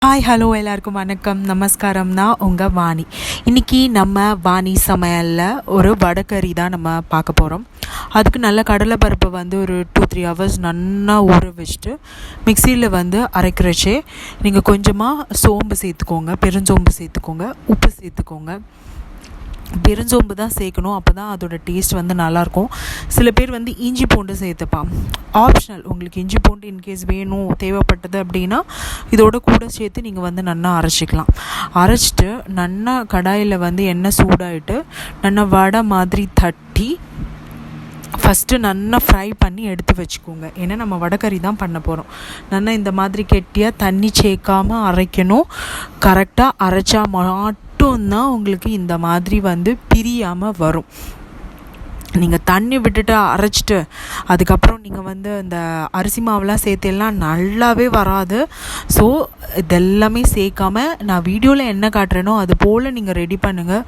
Hi hello எல்லாருக்கும் வணக்கம் நமஸ்காரம். நான் உங்கள் வாணி. இன்றைக்கி நம்ம வாணி சமையலில் ஒரு வடகறி தான் நம்ம பார்க்க போகிறோம். அதுக்கு நல்ல கடலைப்பருப்பை வந்து ஒரு 2-3 ஹவர்ஸ் நல்லா ஊற வச்சுட்டு மிக்சியில் வந்து அரைக்கிறச்சே நீங்கள் கொஞ்சமாக சோம்பு சேர்த்துக்கோங்க, பெருஞ்சோம்பு சேர்த்துக்கோங்க, உப்பு சேர்த்துக்கோங்க. பெருஞ்சோம்பு தான் சேர்க்கணும், அப்போ தான் அதோடய டேஸ்ட் வந்து நல்லாயிருக்கும். சில பேர் வந்து இஞ்சி பூண்டு சேர்த்துப்பான், ஆப்ஷனல். உங்களுக்கு இஞ்சி பூண்டு இன்கேஸ் வேணும் தேவைப்பட்டது அப்படின்னா இதோட கூட சேர்த்து நீங்கள் வந்து நல்லா அரைச்சிக்கலாம். அரைச்சிட்டு நல்லா கடாயில் வந்து எண்ணெய் சூடாகிட்டு நல்லா வடை மாதிரி தட்டி ஃபஸ்ட்டு நல்லா ஃப்ரை பண்ணி எடுத்து வச்சுக்கோங்க. ஏன்னா நம்ம வடகறி தான் பண்ண போகிறோம். நல்லா இந்த மாதிரி கெட்டியாக தண்ணி சேர்க்காமல் அரைக்கணும். கரெக்டாக அரைச்சா மட்டும்தான் உங்களுக்கு இந்த மாதிரி வந்து பிரியாமல் வரும். நீங்கள் தண்ணி விட்டுட்டு அரைச்சிட்டு அதுக்கப்புறம் நீங்கள் வந்து இந்த அரிசி மாவுலாம் சேர்த்தெல்லாம் நல்லாவே வராது. ஸோ இதெல்லாமே சேர்க்காம நான் வீடியோவில் என்ன காட்டுறேனோ அது போல் நீங்கள் ரெடி பண்ணுங்கள்.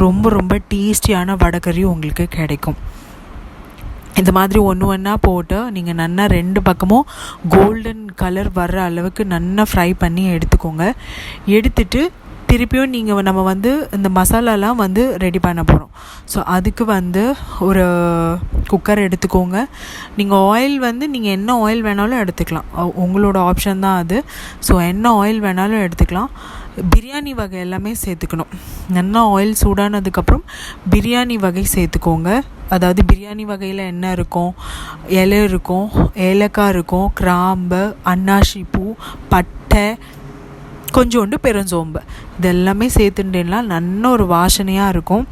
ரொம்ப ரொம்ப டேஸ்டியான வடகறி உங்களுக்கு கிடைக்கும். இந்த மாதிரி ஒன்றா போட்டு நீங்கள் நல்லா 2 பக்கமும் கோல்டன் கலர் வர்ற அளவுக்கு நல்லா ஃப்ரை பண்ணி எடுத்துக்கோங்க. எடுத்துட்டு திருப்பியும் நம்ம வந்து இந்த மசாலாலாம் வந்து ரெடி பண்ண போகிறோம். ஸோ அதுக்கு வந்து ஒரு குக்கர் எடுத்துக்கோங்க. நீங்கள் ஆயில் வந்து நீங்கள் என்ன ஆயில் வேணாலும் எடுத்துக்கலாம், உங்களோட ஆப்ஷன் தான் அது. ஸோ என்ன ஆயில் வேணாலும் எடுத்துக்கலாம். பிரியாணி வகை எல்லாமே சேர்த்துக்கணும். நல்லா ஆயில் சூடானதுக்கப்புறம் பிரியாணி வகை சேர்த்துக்கோங்க. அதாவது பிரியாணி வகையில் என்ன இருக்கும், இலை இருக்கும், ஏலக்காய் இருக்கும், கிராம்பு, அன்னாசி பூ, பட்டை, கொஞ்சோண்டு பெருஞ்சோம்பு, இதெல்லாமே சேர்த்துட்டேன்னா நல்ல ஒரு வாசனையாக இருக்கும்.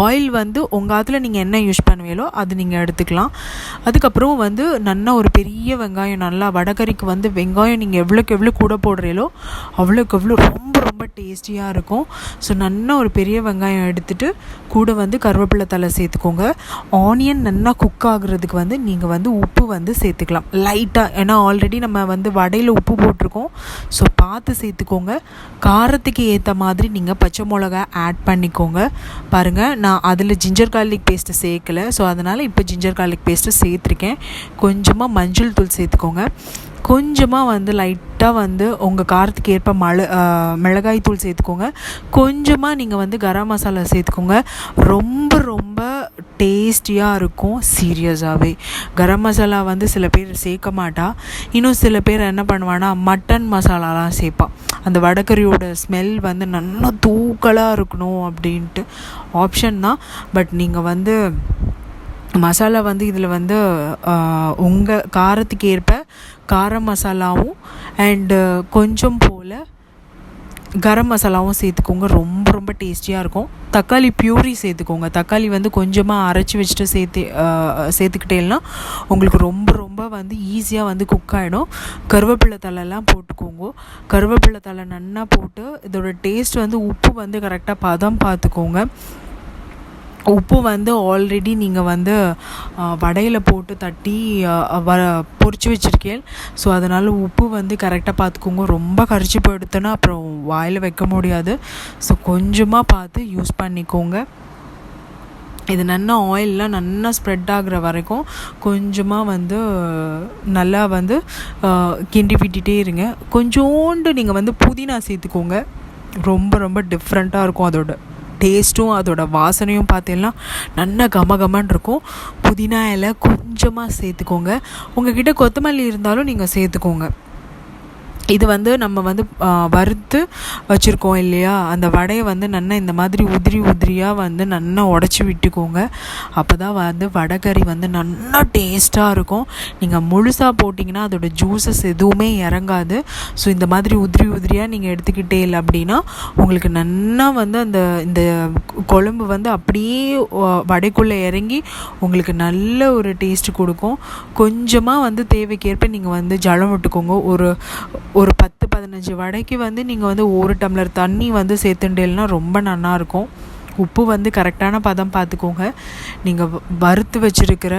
ஆயில் வந்து உங்கள் அதில் நீங்கள் என்ன யூஸ் பண்ணுவீங்களோ அது நீங்கள் எடுத்துக்கலாம். அதுக்கப்புறம் வந்து நல்லா ஒரு பெரிய வெங்காயம், நல்லா வடகறிக்கு வந்து வெங்காயம் நீங்கள் எவ்வளோக்கு எவ்வளோ கூட போடுறீங்களோ அவ்வளோக்கு எவ்வளோ ரொம்ப ரொம்ப டேஸ்டியாக இருக்கும். ஸோ நல்லா ஒரு பெரிய வெங்காயம் எடுத்துகிட்டு கூட வந்து கருவேப்பிலை தலை சேர்த்துக்கோங்க. ஆனியன் நல்லா குக் ஆகுறதுக்கு வந்து நீங்கள் வந்து உப்பு வந்து சேர்த்துக்கலாம் லைட்டாக. ஏன்னா ஆல்ரெடி நம்ம வந்து வடையில் உப்பு போட்டிருக்கோம். ஸோ பார்த்து சேர்த்துக்கோங்க. காரத்துக்கு ஏற்ற மாதிரி நீங்கள் பச்சை மிளகா ஆட் பண்ணிக்கோங்க. பாருங்கள், நான் அதில் ஜிஞ்சர் கார்லிக் பேஸ்ட்டு சேர்க்கலை. ஸோ அதனால் இப்போ ஜிஞ்சர் கார்லிக் பேஸ்ட்டு சேர்த்துருக்கேன். கொஞ்சமாக மஞ்சள் தூள் சேர்த்துக்கோங்க. கொஞ்சமாக வந்து லைட்டாக வந்து உங்கள் காரத்துக்கு ஏற்ப மிளகாய் தூள் சேர்த்துக்கோங்க. கொஞ்சமாக நீங்கள் வந்து கரம் மசாலா சேர்த்துக்கோங்க. ரொம்ப ரொம்ப டேஸ்டியாக இருக்கும். சீரியஸாகவே கரம் மசாலா வந்து சில பேர் சேர்க்க மாட்டா. இன்னும் சில பேர் என்ன பண்ணுவான்னா மட்டன் மசாலாலாம் சேர்ப்பான். அந்த வடகறியோட ஸ்மெல் வந்து நல்லா தூக்கலாக இருக்கணும் அப்படின்ட்டு ஆப்ஷன் தான். பட் நீங்கள் வந்து மசாலா வந்து இதில் வந்து உங்கள் காரத்துக்கு ஏற்ப காரம் மசாலாவும் அண்டு கொஞ்சம் போல் கரம் மசாலாவும் சேர்த்துக்கோங்க. ரொம்ப ரொம்ப டேஸ்டியாக இருக்கும். தக்காளி பியூரி சேர்த்துக்கோங்க. தக்காளி வந்து கொஞ்சமாக அரைச்சி வச்சுட்டு சேர்த்துக்கிட்டேன்னா உங்களுக்கு ரொம்ப ரொம்ப வந்து ஈஸியாக வந்து குக் ஆகிடும். கருவேப்பிலை தலைலாம் போட்டுக்கோங்க. கருவேப்பிலை தலை நல்லா போட்டு இதோட டேஸ்ட் வந்து உப்பு வந்து கரெக்டாக பதம் பார்த்துக்கோங்க. உப்பு வந்து ஆல்ரெடி நீங்கள் வந்து வடையில் போட்டு தட்டி பொரிச்சு வச்சுருக்கேன். ஸோ அதனால் உப்பு வந்து கரெக்டாக பார்த்துக்கோங்க. ரொம்ப கரிச்சு போயிடுத்துன்னா அப்புறம் வாயில் வைக்க முடியாது. ஸோ கொஞ்சமாக பார்த்து யூஸ் பண்ணிக்கோங்க. இது நல்லா ஆயிலெலாம் நல்லா ஸ்ப்ரெட் ஆகுற வரைக்கும் கொஞ்சமாக வந்து நல்லா வந்து கிண்டி விட்டுட்டே இருங்க. கொஞ்சோண்டு நீங்கள் வந்து புதினா சேர்த்துக்கோங்க. ரொம்ப ரொம்ப டிஃப்ரெண்ட்டாக இருக்கும். அதோட டேஸ்ட்டும் அதோட வாசனையும் பார்த்தீங்கன்னா நல்லா கமகமன்னு இருக்கும். புதினா இலை கொஞ்சமாக சேர்த்துக்கோங்க. உங்கள்கிட்ட கொத்தமல்லி இருந்தாலும் நீங்கள் சேர்த்துக்கோங்க. இது வந்து நம்ம வந்து வறுத்து வச்சுருக்கோம் இல்லையா, அந்த வடையை வந்து நல்லா இந்த மாதிரி உதிரியாக வந்து நல்லா உடச்சி விட்டுக்கோங்க. அப்போ தான் வந்து வடகறி வந்து நல்லா டேஸ்ட்டாக இருக்கும். நீங்கள் முழுசாக போட்டிங்கன்னா அதோடய ஜூஸஸ் எதுவுமே இறங்காது. ஸோ இந்த மாதிரி உதிரியாக நீங்கள் எடுத்துக்கிட்டே இல்லை அப்படின்னா உங்களுக்கு நல்லா வந்து இந்த குழம்பு வந்து அப்படியே வடைக்குள்ளே இறங்கி உங்களுக்கு நல்ல ஒரு டேஸ்ட்டு கொடுக்கும். கொஞ்சமாக வந்து தேவைக்கேற்ப நீங்கள் வந்து ஜலம் விட்டுக்கோங்க. ஒரு 10-15 வடைக்கு வந்து நீங்கள் வந்து 1 டம்ளர் தண்ணி வந்து சேர்த்துட்டேன்னா ரொம்ப நல்லாயிருக்கும். உப்பு வந்து கரெக்டான பதம் பார்த்துக்கோங்க. நீங்கள் வறுத்து வச்சுருக்கிற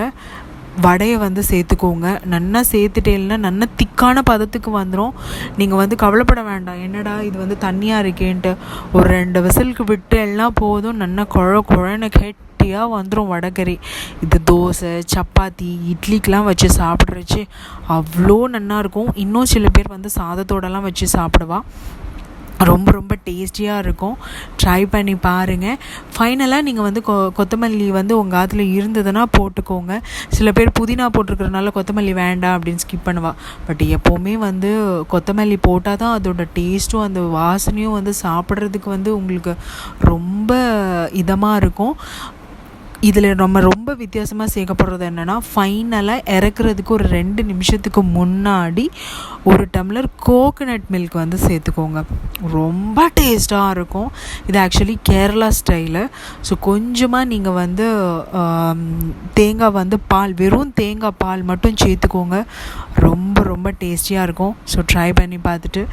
வடையை வந்து சேர்த்துக்கோங்க. நல்லா சேர்த்துட்டேன்னா நல்லா திக்கான பதத்துக்கு வந்துடும். நீங்கள் வந்து கவலைப்பட வேண்டாம், என்னடா இது வந்து தண்ணியாக இருக்கேன்ட்டு. ஒரு 2 விசிலுக்கு விட்டு எல்லாம் போதும். நல்லா குழன்னு கெட்டி கட்டியாக வந்துடும் வடகறி. இது தோசை, சப்பாத்தி, இட்லிக்கெலாம் வச்சு சாப்பிட்றச்சு அவ்வளோ நல்லாயிருக்கும். இன்னும் சில பேர் வந்து சாதத்தோடலாம் வச்சு சாப்பிடுவா. ரொம்ப ரொம்ப டேஸ்டியாக இருக்கும். ட்ரை பண்ணி பாருங்கள். ஃபைனலாக நீங்கள் வந்து கொத்தமல்லி வந்து உங்கள் ஆற்றுல இருந்ததுன்னா போட்டுக்கோங்க. சில பேர் புதினா போட்டிருக்கிறதுனால கொத்தமல்லி வேண்டாம் அப்படின்னு ஸ்கிப் பண்ணுவாள். பட் எப்போவுமே வந்து கொத்தமல்லி போட்டால் தான் அதோட டேஸ்ட்டும் அந்த வாசனையும் வந்து சாப்பிட்றதுக்கு வந்து உங்களுக்கு ரொம்ப இதமாக இருக்கும். இதில் நம்ம ரொம்ப வித்தியாசமாக சேர்க்கப்படுறது என்னென்னா, ஃபைனலாக இறக்குறதுக்கு ஒரு 2 நிமிஷத்துக்கு முன்னாடி ஒரு டம்ளர் கோகனட் மில்க் வந்து சேர்த்துக்கோங்க. ரொம்ப டேஸ்ட்டாக இருக்கும். இது ஆக்சுவலி கேரளா ஸ்டைலு. ஸோ கொஞ்சமாக நீங்கள் வந்து தேங்காய் வந்து பால், வெறும் தேங்காய் பால் மட்டும் சேர்த்துக்கோங்க. ரொம்ப ரொம்ப டேஸ்டியாக இருக்கும். ஸோ ட்ரை பண்ணி பார்த்துட்டு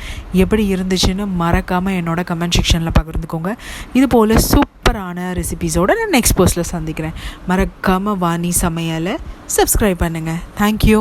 எப்படி இருந்துச்சுன்னு மறக்காமல் என்னோட கமெண்ட் செக்ஷனில் பகிர்ந்துக்கோங்க. இது போல் சூப்பரான ரெசிபீஸோடு நான் நெக்ஸ்ட் போஸ்ட்டில் சந்திக்கிறேன். மறக்காமல் வாணி சமையலை சப்ஸ்கிரைப் பண்ணுங்கள். தேங்க்யூ.